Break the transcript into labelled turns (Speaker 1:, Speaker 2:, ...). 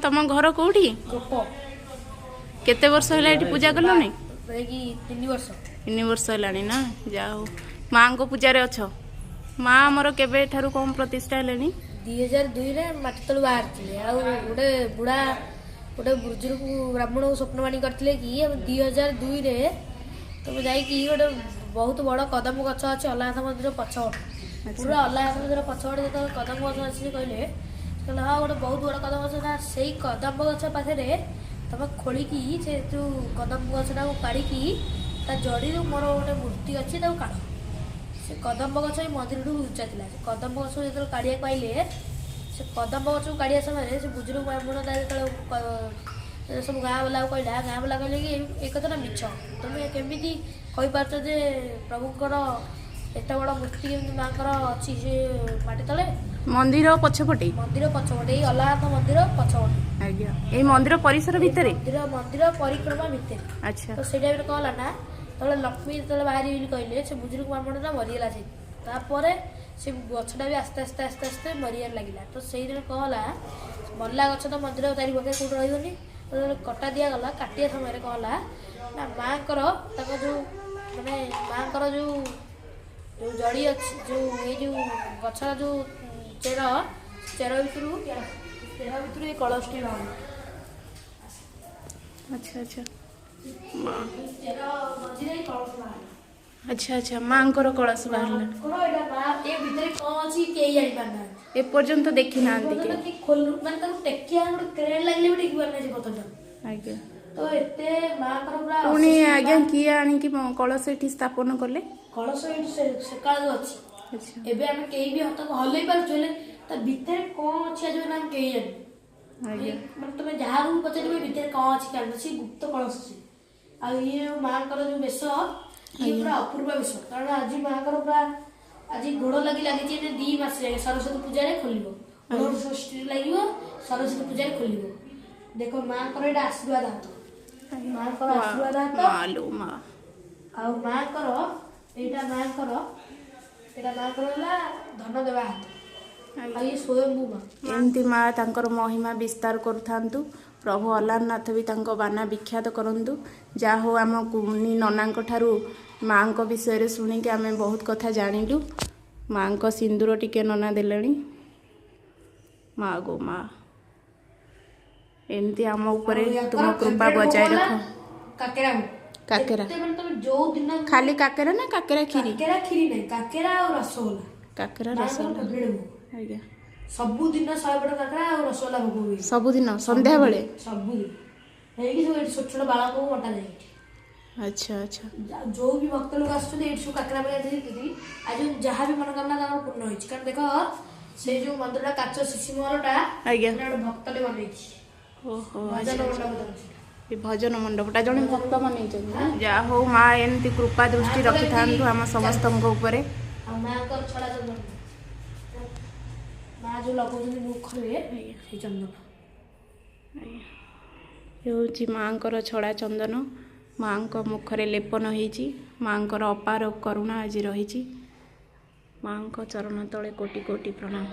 Speaker 1: तुम घर कौटी केते वर्ष है पूजा कलनी
Speaker 2: 3
Speaker 1: वर्ष है ना जाओ माँ को पूजा रे अच्छ माँ आमर केबे ठारू कौन प्रतिष्ठा है
Speaker 2: 2002 रे माटी तलू बाहर गोटे बुढ़ा गोटे बुजुर्ग ब्राह्मण को स्वप्नवाणी करते कि 2002 रे तुम जा गोटे बहुत बड़ कदम गछ अच्छे अल्लाह मंदिर पछपट पूरा अल्लाह मंदिर पछपट जो कदम गछ अच्छे कहले हाँ गोटे बहुत बड़ कदम गछ ना से कदम गछ पाखे तुम खोलिकी से जो कदम गछटा काढ़ी जड़ी मोर गोटे मूर्ति अच्छी काढ़ से कदम्ब गछ मंदिर उच्चा था से कदम्ब गछ जो काढ़ा पाइले से कदम्ब गछ को काढ़ा समय से बुजुर्ग ब्राह्मण जो सब गाँ वाला कहला गाँ वाला कहले कि एक कथा मिछ तुम केमी कहीपार जे प्रभुंर एत बड़ मूर्ति माँ अच्छी से माटी तले
Speaker 1: मंदिर पछपटे
Speaker 2: अल्लाह मंदिर पछपटे
Speaker 1: आज्ञा ए मंदिर परिसर भितर
Speaker 2: मंदिर परिक्रमा भितर
Speaker 1: अच्छा
Speaker 2: तो से टाइम कहला ना तले लक्ष्मी जो बाहरी कहले से बुजुर्ग ब्राह्मणटा मरीगला से तापर से गछटा भी आस्ते आस्ते आस्ते आस्ते मरियार लगे तो से कहला मरला गछ तो मंदिर चारिपाखे कौट रही तो कटा दिगला काटिया समय कहला ना माँ जो माने माँ जो जो जड़ी अच्छी जो ये गछर जो चेर चेर भर कलशटी
Speaker 1: अच्छा अच्छा
Speaker 2: चेर मझे कलश
Speaker 1: अच्छा अच्छा माँ कलश बाहर एपर्यंत देखी ना पुणी आज्ञा किए आणिकी कलश एठी स्थापन कले
Speaker 2: कलश सकाल अच्छी एबे आम कहीं भी हाथ हल्ई पारे भितर कौन अच्छी आज नाम कहीं जानी तुम जहाँ पचार भितर कौन अच्छी कारण से गुप्त कलश आ ये माँ जो बेश ये पूरा अपूर्व बेश कारण आज माँ पूरा आज गोड़ लगी लगी 2 मास जाए सरस्वती पूजा खोल षष्ठी लगे सरस्वती पूजा खोल देख माँ यहाँ आशीर्वाद हाथ माँ आशीर्वाद हाथ आ माँ यहाँ माँ धन देवा हाथ ये स्वयंभू माँ
Speaker 1: एमती माँ तांकर महिमा विस्तार करूँ प्रभु अल्लाहनाथ भी तांको बाना विख्यात करंतु जा हो आम कुनी नना ठारू माँ विषय शुणिकी आम बहुत कथा जानिलु माँ को सिंदूर टिके नना देले माँ गो माँ एमती आम ऊपर तुम कृपा बजाय रख
Speaker 2: काकेरा
Speaker 1: काकेरा
Speaker 2: जो दिन
Speaker 1: खाली काकेरा ना काकेरा खीरी
Speaker 2: खीरी नहीं काकेरा और रसगोला
Speaker 1: काकेरा रसगोला आज्ञा
Speaker 2: सबुदिन 100 बड़ काकरा और रसगोला भोग हुए
Speaker 1: सबुदिन संध्या बेले
Speaker 2: सबुदिन यही सब छोट छोट बालक को बटा जाए
Speaker 1: अच्छा अच्छा
Speaker 2: जो भी भक्त लोग आसुछन सब काकरा बजा दीदी आज जहाँ भी मनोकामना तार पूर्ण होइछ कारण देख से जो मंदिरटा काच शिशिमरटा
Speaker 1: आज्ञा
Speaker 2: भक्तटे बनैछि
Speaker 1: ओहो
Speaker 2: भजन मंडप
Speaker 1: भजन मंडपटा जड़े भक्त मन जा हो माँ एमती कृपा दृष्टि रखि था आम समस्त उपरे
Speaker 2: माँ छड़ा चंदन माँ जो लगौन मुख चंदन
Speaker 1: ये माँ छड़ा चंदन माँ मुखरे लेपन होती माँ अपार करुणा आज रही माँ चरण तले कोटि कोटि प्रणाम।